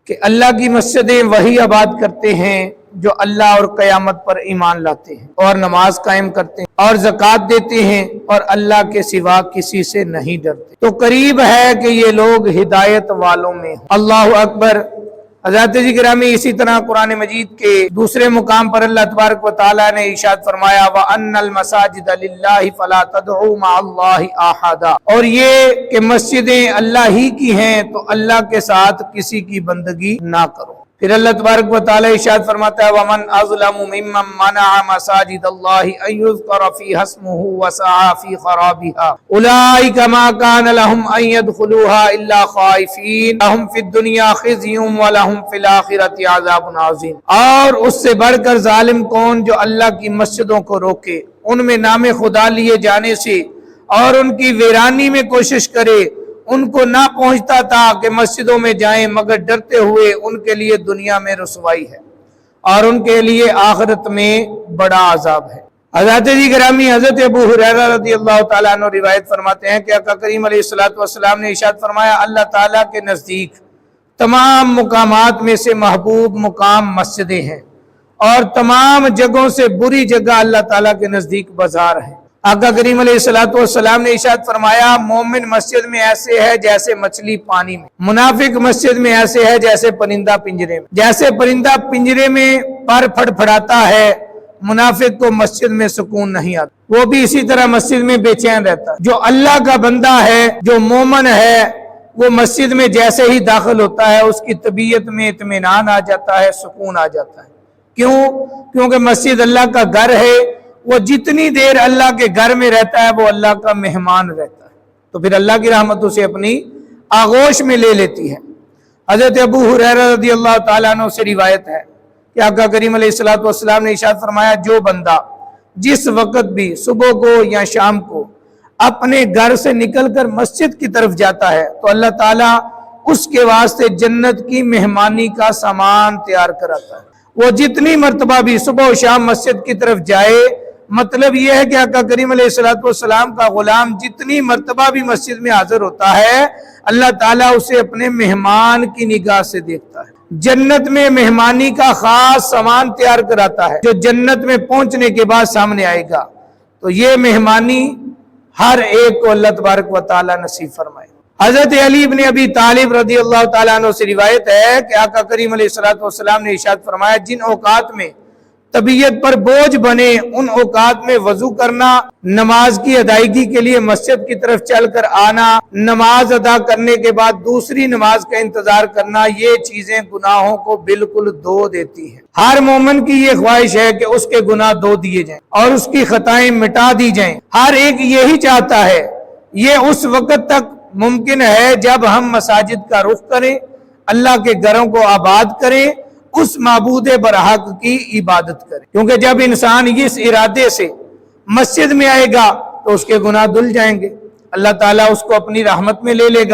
کہ اللہ کی مسجدیں وہی آباد کرتے ہیں جو اللہ اور قیامت پر ایمان لاتے ہیں اور نماز قائم کرتے ہیں اور زکوٰۃ دیتے ہیں اور اللہ کے سوا کسی سے نہیں ڈرتے، تو قریب ہے کہ یہ لوگ ہدایت والوں میں ہوں۔ اللہ اکبر۔ حضرات جی گرامی، اسی طرح قرآن مجید کے دوسرے مقام پر اللہ تبارک و تعالیٰ نے ارشاد فرمایا وَأَنَّ الْمَسَاجِدَ لِلَّهِ فَلَا تَدْعُوا مَعَ اللَّهِ أَحَدًا، اور یہ کہ مسجدیں اللہ ہی کی ہیں تو اللہ کے ساتھ کسی کی بندگی نہ کرو۔ پھر اللہ تبارک و تعالیٰ ارشاد فرماتا ہے وَمَنْ أَظْلَمُ مِمَّنْ مَنَعَ مَسَاجِدَ اللَّهِ أَن يُذْكَرَ فِيهَا اسْمُهُ وَسَعَىٰ فِي خَرَابِهَا أُولَٰئِكَ مَا كَانَ لَهُمْ أَن يَدْخُلُوهَا إِلَّا خَائِفِينَ لَهُمْ فِي الدُّنْيَا خِزْيٌ وَلَهُمْ فِي الْآخِرَةِ عَذَابٌ عَظِيمٌ۔ اور اس سے بڑھ کر ظالم کون جو اللہ کی مسجدوں کو روکے، ان میں نام خدا لیے جانے سے اور ان کی ویرانی میں کوشش کرے۔ ان کو نہ پہنچتا تھا کہ مسجدوں میں جائیں مگر ڈرتے ہوئے، ان کے لیے دنیا میں رسوائی ہے اور ان کے لیے آخرت میں بڑا عذاب ہے۔ حضرت جی گرامی، حضرت ابو ہریرہ رضی اللہ تعالیٰ عنہ روایت فرماتے ہیں کہ آقا کریم علیہ السلام نے ارشاد فرمایا اللہ تعالیٰ کے نزدیک تمام مقامات میں سے محبوب مقام مسجدیں ہیں اور تمام جگہوں سے بری جگہ اللہ تعالیٰ کے نزدیک بازار ہے۔ آقا کریم علیہ السلام نے ارشاد فرمایا مومن مسجد میں ایسے ہے جیسے مچھلی پانی میں، منافق مسجد میں ایسے ہے جیسے پرندہ پنجرے میں۔ جیسے پرندہ پنجرے میں پر پھڑ پھڑاتا ہے، منافق کو مسجد میں سکون نہیں آتا، وہ بھی اسی طرح مسجد میں بے چین رہتا ہے۔ جو اللہ کا بندہ ہے، جو مومن ہے، وہ مسجد میں جیسے ہی داخل ہوتا ہے اس کی طبیعت میں اطمینان آ جاتا ہے، سکون آ جاتا ہے۔ کیوں؟ کیونکہ مسجد اللہ کا گھر ہے، وہ جتنی دیر اللہ کے گھر میں رہتا ہے وہ اللہ کا مہمان رہتا ہے، تو پھر اللہ کی رحمت اسے اپنی آغوش میں لے لیتی ہے۔ حضرت ابو ہریرہ رضی اللہ تعالیٰ عنہ سے روایت ہے کہ آقا کریم علیہ السلام نے ارشاد فرمایا جو بندہ جس وقت بھی صبح کو یا شام کو اپنے گھر سے نکل کر مسجد کی طرف جاتا ہے تو اللہ تعالیٰ اس کے واسطے جنت کی مہمانی کا سامان تیار کراتا ہے۔ وہ جتنی مرتبہ بھی صبح و شام مسجد کی طرف جائے، مطلب یہ ہے کہ آقا کریم علیہ السلام کا غلام جتنی مرتبہ بھی مسجد میں حاضر ہوتا ہے اللہ تعالیٰ اسے اپنے مہمان کی نگاہ سے دیکھتا ہے۔ جنت میں مہمانی کا خاص سامان تیار کراتا ہے جو جنت میں پہنچنے کے بعد سامنے آئے گا، تو یہ مہمانی ہر ایک کو اللہ تبارک و تعالیٰ نصیب فرمائے۔ حضرت علی بن ابی طالب رضی اللہ تعالیٰ عنہ سے روایت ہے کہ آقا کریم علیہ السلام نے ارشاد فرمایا جن اوقات میں طبیعت پر بوجھ بنے ان اوقات میں وضو کرنا، نماز کی ادائیگی کے لیے مسجد کی طرف چل کر آنا، نماز ادا کرنے کے بعد دوسری نماز کا انتظار کرنا، یہ چیزیں گناہوں کو بالکل دھو دیتی ہیں۔ ہر مومن کی یہ خواہش ہے کہ اس کے گناہ دھو دیے جائیں اور اس کی خطائیں مٹا دی جائیں۔ ہر ایک یہی چاہتا ہے۔ یہ اس وقت تک ممکن ہے جب ہم مساجد کا رخ کریں، اللہ کے گھروں کو آباد کریں، اس معبود برحق کی عبادت کرے، کیونکہ جب انسان اس ارادے سے مسجد میں آئے گا تو اس کے گناہ دھل جائیں گے، اللہ تعالیٰ اس کو اپنی رحمت میں لے لے گا۔